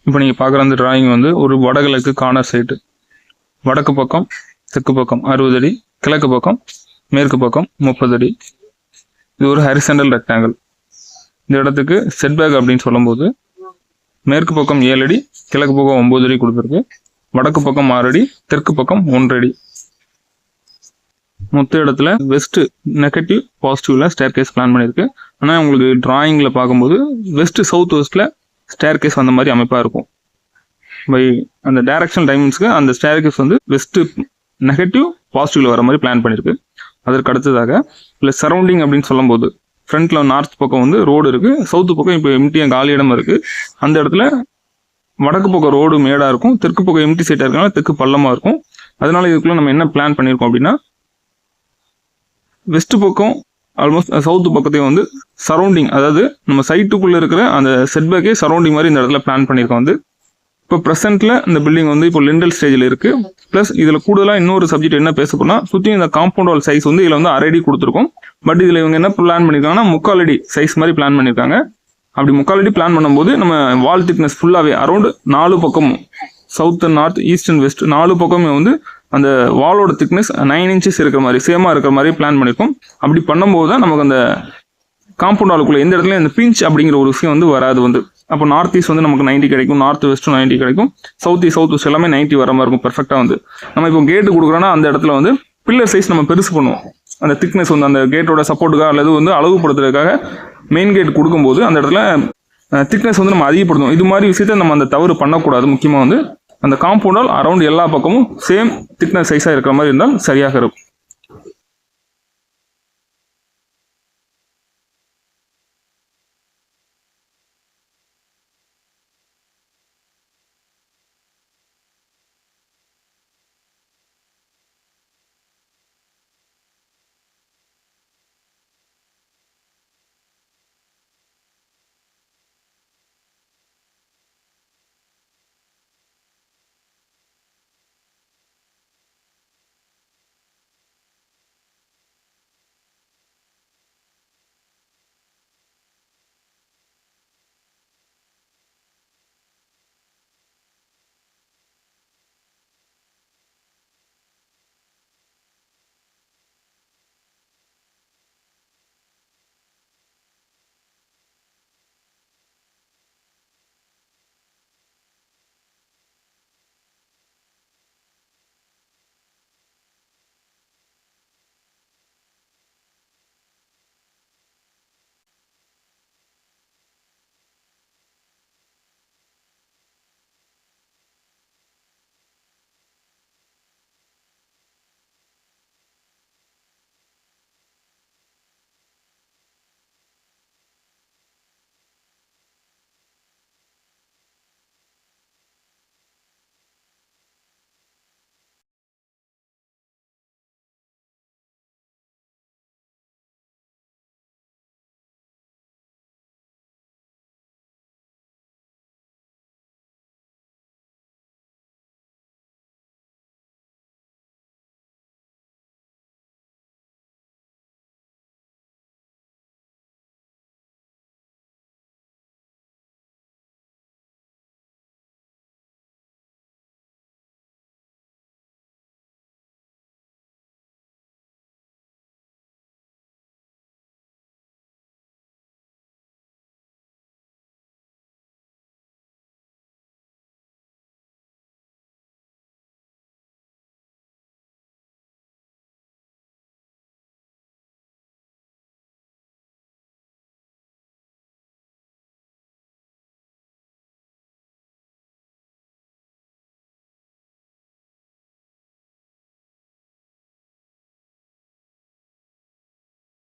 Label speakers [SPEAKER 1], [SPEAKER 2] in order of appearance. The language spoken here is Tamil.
[SPEAKER 1] இப்போ நீங்கள் பார்க்குற அந்த டிராயிங் வந்து ஒரு வடகிழக்கு கார்னர் சைட்டு. வடக்கு பக்கம் தெற்கு பக்கம் 60 அடி, கிழக்கு பக்கம் மேற்கு பக்கம் 30 அடி. இது ஒரு ஹரிசாண்டல் ரெக்டாங்கிள். இந்த இடத்துக்கு செட்பேக் அப்படின்னு சொல்லும்போது மேற்கு பக்கம் 7 அடி, கிழக்கு பக்கம் 9 அடி கொடுத்துருக்கு. வடக்கு பக்கம் 6 அடி, தெற்கு பக்கம் 1 அடி. மொத்த இடத்துல வெஸ்ட் நெகட்டிவ் பாசிட்டிவ்ல ஸ்டேர் கேஸ் பிளான் பண்ணியிருக்கு. ஆனால் உங்களுக்கு டிராயிங்கில் பார்க்கும்போது வெஸ்ட் சவுத் வெஸ்ட்டில் ஸ்டேர் கேஸ் வந்த மாதிரி அமைப்பாக இருக்கும். பை அந்த டைரக்ஷனல் டைமென்ஸ்க்கு அந்த ஸ்டேர் கேஸ் வந்து வெஸ்ட் நெகட்டிவ் பாசிட்டிவ்ல வர மாதிரி பிளான் பண்ணியிருக்கு. அதற்கு அடுத்ததாக ப்ளஸ் சரௌண்டிங் அப்படின்னு சொல்லும்போது ஃப்ரண்ட்ல நார்த் பக்கம் வந்து ரோடு இருக்குது, சவுத்து பக்கம் இப்போ எம்டியாக காலி இடம் இருக்குது. அந்த இடத்துல வடக்கு பக்கம் ரோடு மேடாக இருக்கும், தெற்கு பக்கம் எம்டி சைட்டாக இருக்கனால தெற்கு பள்ளமாக இருக்கும். அதனால இதுக்குள்ள நம்ம என்ன பிளான் பண்ணியிருக்கோம் அப்படின்னா வெஸ்ட் பக்கம் ஆல்மோஸ்ட் சவுத்து பக்கத்தையும் வந்து சரௌண்டிங், அதாவது நம்ம சைட்டுக்குள்ளே இருக்கிற அந்த செட்பேக்கே சரௌண்டிங் மாதிரி இந்த இடத்துல பிளான் பண்ணியிருக்கோம். வந்து இப்போ ப்ரெசென்ட்டில் இந்த பில்டிங் வந்து இப்போ லிண்டல் ஸ்டேஜில் இருக்குது. ப்ளஸ் இதில் கூடுதலாக இன்னொரு சப்ஜெக்ட் என்ன பேச போனால் சுற்றி இந்த காம்பவுண்ட் வால் சைஸ் வந்து இதில் வந்து 1/2 அடி கொடுத்துருக்கோம். பட் இதில் இவங்க என்ன பிளான் பண்ணியிருக்காங்கன்னா 3/4 அடி சைஸ் மாதிரி பிளான் பண்ணியிருக்காங்க. அப்படி 3/4 அடி பிளான் பண்ணும்போது நம்ம வால் திக்னஸ் ஃபுல்லாகவே அரௌண்ட் 4 பக்கமும் south and north east and west 4 பக்கமே வந்து அந்த வாலோட திக்னஸ் 9 inches இருக்கிற மாதிரி சேமாக இருக்கிற மாதிரி பிளான் பண்ணியிருக்கோம். அப்படி பண்ணும்போது தான் நமக்கு அந்த காம்பவுண்ட் வாலுக்குள்ளே எந்த இடத்துல இந்த பிஞ்ச் அப்படிங்கிற ஒரு விஷயம் வந்து வராது. வந்து அப்போ நார்த் ஈஸ்ட் வந்து நமக்கு 90 கிடைக்கும், நார்த் வெஸ்ட்டும் 90 கிடைக்கும், சவுத் ஈஸ்ட் சவுத் வெஸ்ட் எல்லாமே 90 வர மாதிரி இருக்கும் பெர்ஃபெக்டாக. வந்து நம்ம இப்போ கேட்டு கொடுக்குறோன்னா அந்த இடத்துல வந்து பில்லர் சைஸ் நம்ம பெருசு பண்ணுவோம். அந்த திக்னஸ் வந்து அந்த கேட்டோட சப்போர்ட்டுக்காக அல்லது வந்து அளவுப்படுத்துறதுக்காக மெயின் கேட் கொடுக்கும்போது அந்த இடத்துல திக்னஸ் வந்து நம்ம அதிகப்படுத்தும். இது மாதிரி விஷயத்தை நம்ம அந்த தவறு பண்ணக்கூடாது. முக்கியமாக வந்து அந்த காம்பவுண்டால் அரௌண்ட் எல்லா பக்கமும் சேம் திக்னஸ் சைஸாக இருக்கிற மாதிரி இருந்தால் சரியாக இருக்கும்.